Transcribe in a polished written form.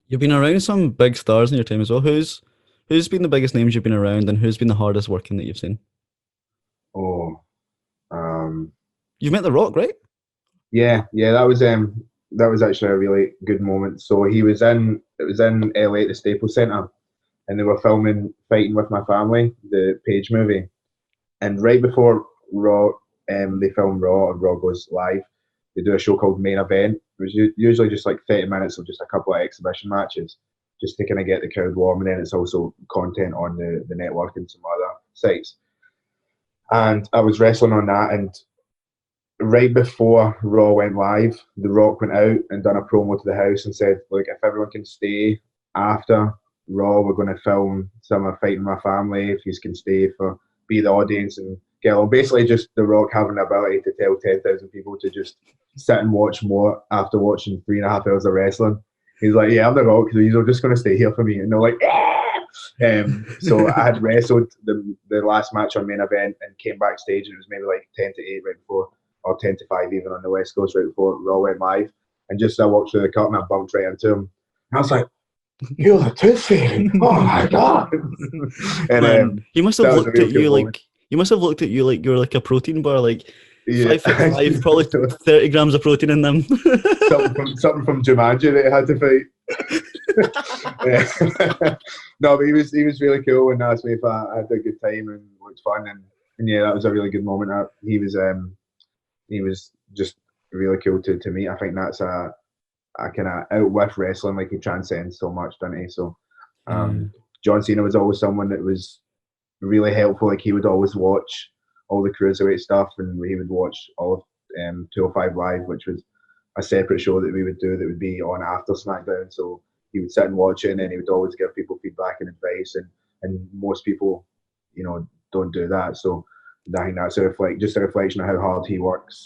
You've been around some big stars in your time as well. Who's been the biggest names you've been around, and who's been the hardest working that you've seen? Oh, um, You've met The Rock, right? yeah, that was actually a really good moment. So it was in LA at the Staples Center, and they were filming Fighting with My Family, the Page movie. And right before Raw, they film Raw and Raw goes live. They do a show called Main Event, which is usually just like 30 minutes of just a couple of exhibition matches, just to kind of get the crowd warm. And then it's also content on the network and some other sites. And I was wrestling on that, and right before Raw went live, The Rock went out and done a promo to the house and said, "Look, if everyone can stay after Raw, we're going to film some of Fighting My Family. If you can stay for be the audience and get along." Basically, just The Rock having the ability to tell 10,000 people to just sit and watch more after watching 3.5 hours of wrestling. He's like, "Yeah, I'm The Rock. So you're just going to stay here for me." And they're like, "Yeah." So I had wrestled the last match on Main Event and came backstage, and it was maybe like 10 to 8 right before, or 10 to 5 even on the West Coast right before Raw went live. And just as I walked through the curtain, I bumped right into him. And I was like, "You're the Tooth Fairy! Oh my god!" And Man, he must have that was a looked real at cool you moment. like he must have looked at you like you were like a protein bar, like Yeah, 5'5", probably 30 grams of protein in them. something from Jumanji that he had to fight. Yeah. No, but he was really cool and asked me if I had a good time and looked fun, and yeah, that was a really good moment. He was just really cool to meet. I think that's a kind of out with wrestling, like he transcends so much, doesn't he? So Yeah. John Cena was always someone that was really helpful. Like he would always watch all the cruiserweight stuff, and he would watch all of 205 Live, which was a separate show that we would do that would be on after SmackDown. So he would sit and watch it, and then he would always give people feedback and advice, and most people, don't do that. So I think that's just a reflection of how hard he works